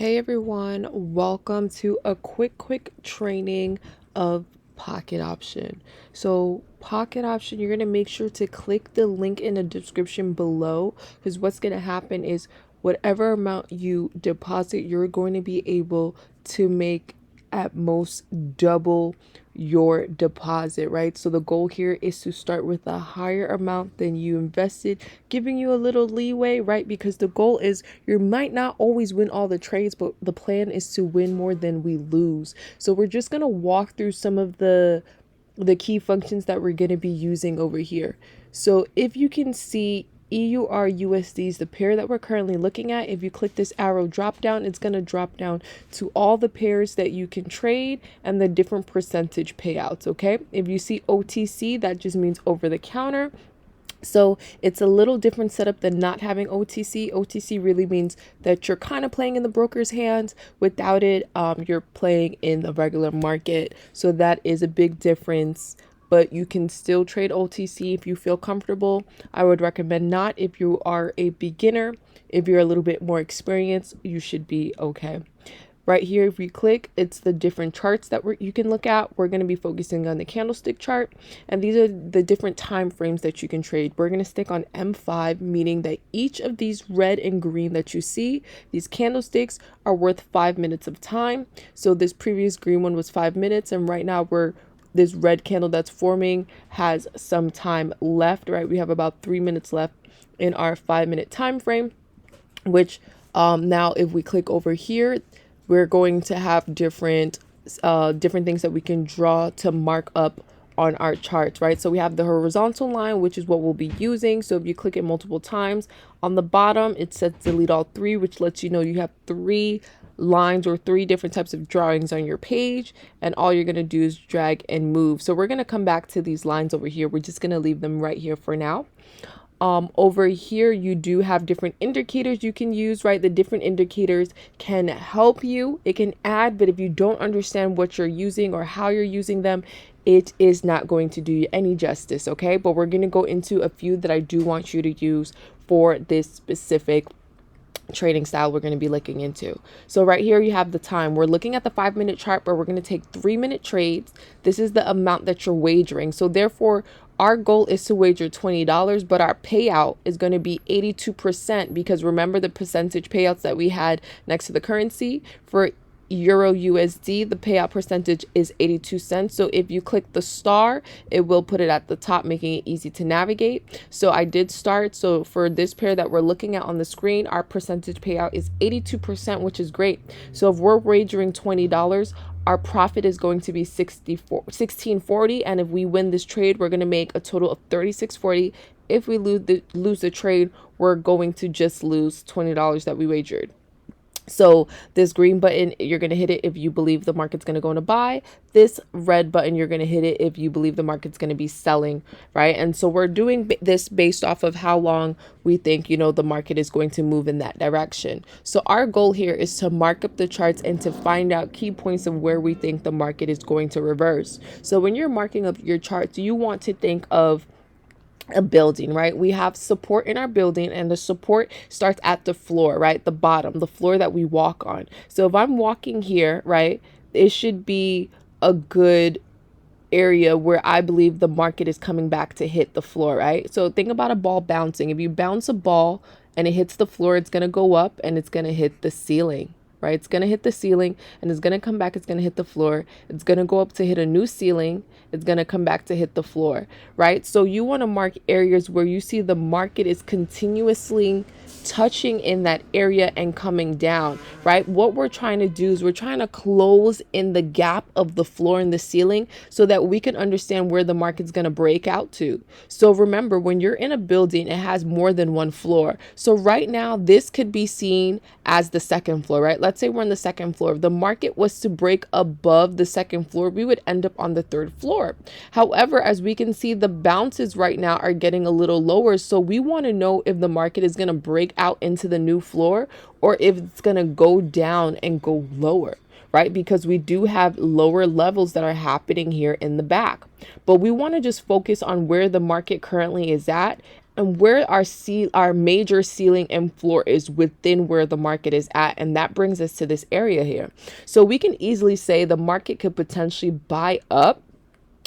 Hey everyone, welcome to a quick training of pocket option. So pocket option, you're going to make sure to click the link in the description below, because what's going to happen is whatever amount you deposit, you're going to be able to make at most double your deposit, right? So the goal here is to start with a higher amount than you invested, giving you a little leeway, right? Because the goal is you might not always win all the trades, but the plan is to win more than we lose. So we're just going to walk through some of the key functions that we're going to be using over here. So if you can see, EUR USD is the pair that we're currently looking at. If you click this arrow drop down, it's going to drop down to all the pairs that you can trade and the different percentage payouts. Okay, if you see OTC, that just means over the counter. So it's a little different setup than not having OTC. OTC really means that you're kind of playing in the broker's hands. Without it, you're playing in the regular market. So that is a big difference. But you can still trade OTC if you feel comfortable. I would recommend not if you are a beginner. If you're a little bit more experienced, you should be okay. Right here, if we click, it's the different charts that you can look at. We're going to be focusing on the candlestick chart, and these are the different time frames that you can trade. We're going to stick on M5, meaning that each of these red and green that you see, these candlesticks are worth 5 minutes of time. So this previous green one was 5 minutes, and right now this red candle that's forming has some time left, right? We have about 3 minutes left in our 5-minute time frame, which now if we click over here, we're going to have different things that we can draw to mark up on our charts, right? So we have the horizontal line, which is what we'll be using. So if you click it multiple times, on the bottom, it says delete all three, which lets you know you have 3 lines or 3 different types of drawings on your page, and all you're going to do is drag and move. So we're going to come back to these lines over here. We're just going to leave them right here for now. Over here, you do have different indicators you can use, right? The different indicators can help you. It can add, but if you don't understand what you're using or how you're using them, it is not going to do you any justice, okay? But we're going to go into a few that I do want you to use for this specific trading style we're going to be looking into. So right here you have the time. We're looking at the 5-minute chart, but we're going to take 3-minute trades. This is the amount that you're wagering. So therefore, our goal is to wager $20, but our payout is going to be 82%, because remember the percentage payouts that we had next to the currency. For Euro USD, the payout percentage is 82 cents. So if you click the star, it will put it at the top, making it easy to navigate. So I did start. So for this pair that we're looking at on the screen, our percentage payout is 82%, which is great. So if we're wagering $20, our profit is going to be $16.40, and if we win this trade, we're going to make a total of $36.40. If we lose the trade, we're going to just lose $20 that we wagered. So this green button, you're going to hit it if you believe the market's going to go into buy. This red button, you're going to hit it if you believe the market's going to be selling, right? And so we're doing this based off of how long we think, the market is going to move in that direction. So our goal here is to mark up the charts and to find out key points of where we think the market is going to reverse. So when you're marking up your charts, you want to think of a building, right? We have support in our building, and the support starts at the floor, right? The bottom, the floor that we walk on. So if I'm walking here, right, it should be a good area where I believe the market is coming back to hit the floor, right? So think about a ball bouncing. If you bounce a ball and it hits the floor, it's going to go up and it's going to hit the ceiling, right? It's going to hit the ceiling and it's going to come back. It's going to hit the floor. It's going to go up to hit a new ceiling. It's going to come back to hit the floor, right? So you want to mark areas where you see the market is continuously touching in that area and coming down, right? What we're trying to do is we're trying to close in the gap of the floor and the ceiling so that we can understand where the market's going to break out to. So remember, when you're in a building, it has more than one floor. So right now, this could be seen as the second floor, right? Let's say we're on the second floor. If the market was to break above the second floor, we would end up on the third floor. However, as we can see, the bounces right now are getting a little lower. So we want to know if the market is going to break out into the new floor or if it's going to go down and go lower, right? Because we do have lower levels that are happening here in the back. But we want to just focus on where the market currently is at and where our major ceiling and floor is within where the market is at. And that brings us to this area here. So we can easily say the market could potentially buy up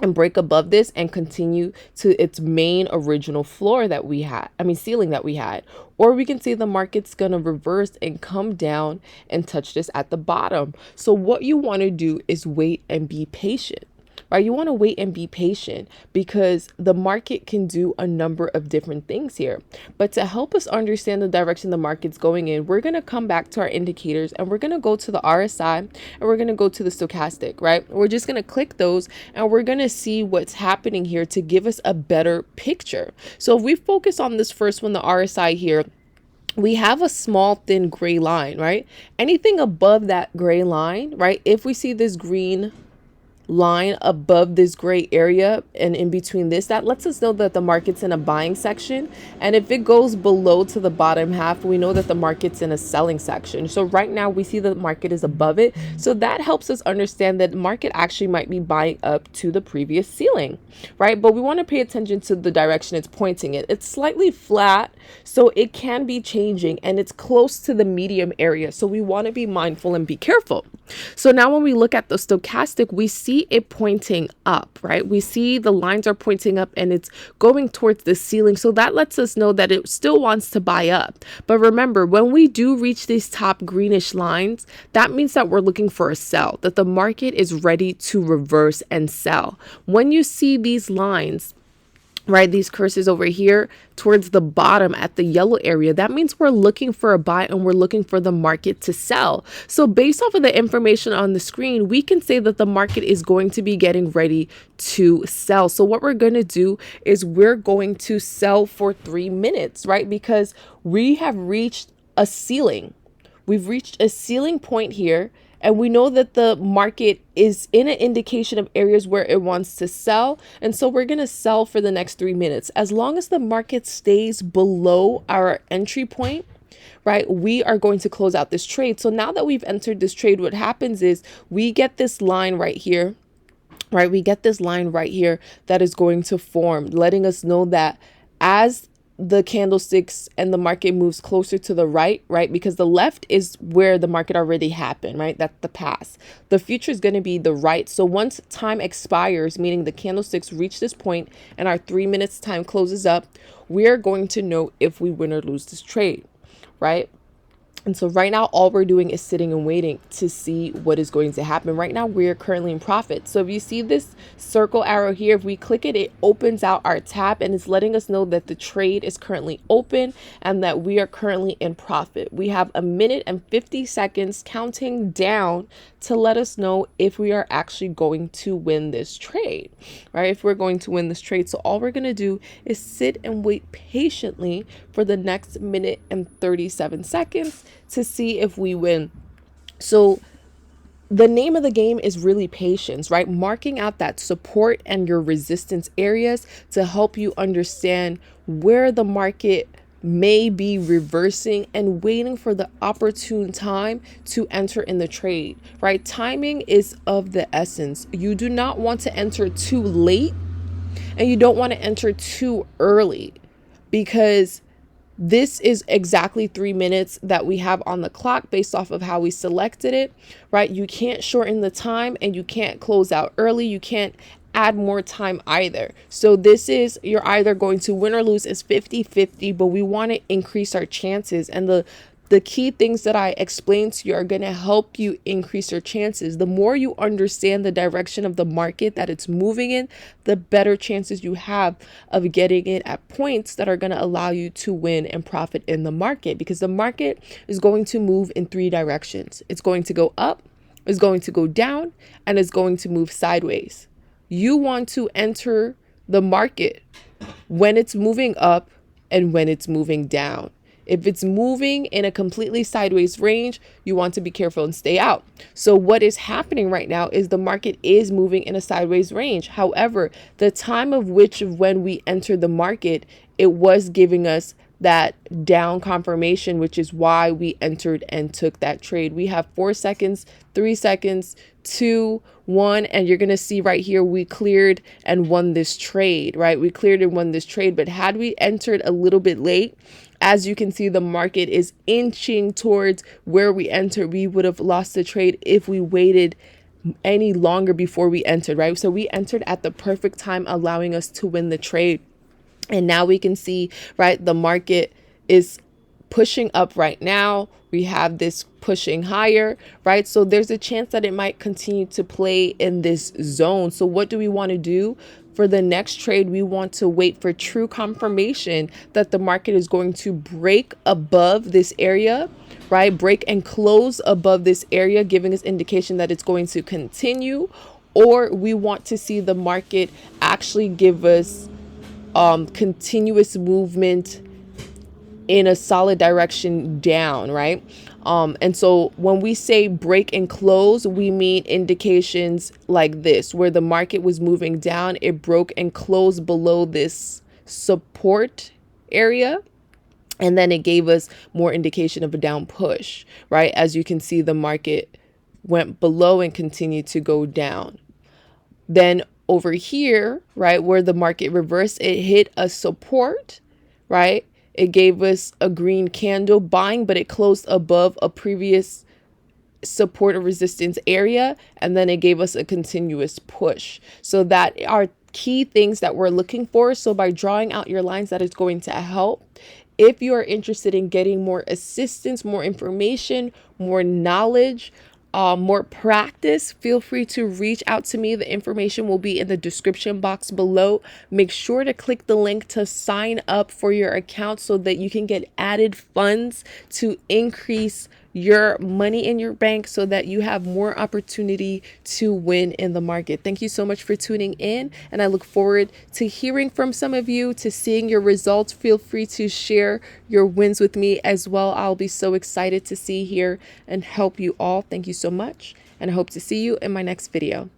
and break above this and continue to its main original floor that we had, ceiling that we had. Or we can see the market's going to reverse and come down and touch this at the bottom. So what you want to do is wait and be patient. Right? You want to wait and be patient because the market can do a number of different things here. But to help us understand the direction the market's going in, we're going to come back to our indicators and we're going to go to the RSI and we're going to go to the stochastic, right? We're just going to click those and we're going to see what's happening here to give us a better picture. So if we focus on this first one, the RSI here, we have a small thin gray line, right? Anything above that gray line, right? If we see this green line above this gray area and in between this, that lets us know that the market's in a buying section. And if it goes below to the bottom half, we know that the market's in a selling section. So right now we see the market is above it. So that helps us understand that the market actually might be buying up to the previous ceiling, right? But we want to pay attention to the direction it's pointing in. It's slightly flat, so it can be changing and it's close to the medium area. So we want to be mindful and be careful. So now when we look at the stochastic, we see it pointing up, right? We see the lines are pointing up and it's going towards the ceiling. So that lets us know that it still wants to buy up. But remember, when we do reach these top greenish lines, that means that we're looking for a sell, that the market is ready to reverse and sell. When you see these lines, right, these curses over here towards the bottom at the yellow area, that means we're looking for a buy and we're looking for the market to sell. So based off of the information on the screen, we can say that the market is going to be getting ready to sell. So what we're going to do is we're going to sell for 3 minutes, right? Because we have reached a ceiling. We've reached a ceiling point here. And we know that the market is in an indication of areas where it wants to sell. And so we're going to sell for the next 3 minutes. As long as the market stays below our entry point, right, we are going to close out this trade. So now that we've entered this trade, what happens is we get this line right here, right? We get this line right here that is going to form, letting us know that as the candlesticks and the market moves closer to the right, because the left is where the market already happened, right? That's the past. The future is going to be the right. So once time expires, meaning the candlesticks reach this point and our 3 minutes time closes up, we're going to know if we win or lose this trade, right? And so right now, all we're doing is sitting and waiting to see what is going to happen. Right now, we're currently in profit. So if you see this circle arrow here, if we click it, it opens out our tab and it's letting us know that the trade is currently open and that we are currently in profit. We have 1 minute and 50 seconds counting down to let us know if we are actually going to win this trade, right? If we're going to win this trade. So all we're going to do is sit and wait patiently for the next 1 minute and 37 seconds to see if we win. So the name of the game is really patience, right? Marking out that support and your resistance areas to help you understand where the market may be reversing and waiting for the opportune time to enter in the trade, right? Timing is of the essence. You do not want to enter too late and you don't want to enter too early because this is exactly 3 minutes that we have on the clock based off of how we selected it, right? You can't shorten the time and you can't close out early. You can't add more time either. So this is, you're either going to win or lose. It's 50-50, but we want to increase our chances. And the key things that I explained to you are going to help you increase your chances. The more you understand the direction of the market that it's moving in, the better chances you have of getting it at points that are going to allow you to win and profit in the market, because the market is going to move in 3 directions. It's going to go up, it's going to go down, and it's going to move sideways. You want to enter the market when it's moving up and when it's moving down. If it's moving in a completely sideways range, you want to be careful and stay out. So what is happening right now is the market is moving in a sideways range. However, the time of which when we entered the market, it was giving us that down confirmation, which is why we entered and took that trade. We have 4 seconds, 3 seconds, 2, 1, and you're going to see right here, we cleared and won this trade, right? We cleared and won this trade, but had we entered a little bit late, as you can see, the market is inching towards where we entered. We would have lost the trade if we waited any longer before we entered, right? So we entered at the perfect time, allowing us to win the trade. And now we can see, right, the market is pushing up right now. We have this pushing higher, right? So there's a chance that it might continue to play in this zone. So what do we want to do? For the next trade, we want to wait for true confirmation that the market is going to break above this area, right? Break and close above this area, giving us indication that it's going to continue. Or we want to see the market actually give us continuous movement in a solid direction down, right? And so when we say break and close, we mean indications like this, where the market was moving down, it broke and closed below this support area. And then it gave us more indication of a down push, right? As you can see, the market went below and continued to go down. Then over here, right, where the market reversed, it hit a support, right? It gave us a green candle buying, but it closed above a previous support or resistance area. And then it gave us a continuous push. So that are key things that we're looking for. So by drawing out your lines, that is going to help. If you are interested in getting more assistance, more information, more knowledge, more practice, feel free to reach out to me. The information will be in the description box below. Make sure to click the link to sign up for your account so that you can get added funds to increase your money in your bank so that you have more opportunity to win in the market. Thank you so much for tuning in, and I look forward to hearing from some of you, to seeing your results. Feel free to share your wins with me as well. I'll be so excited to see here and help you all. Thank you so much, and I hope to see you in my next video.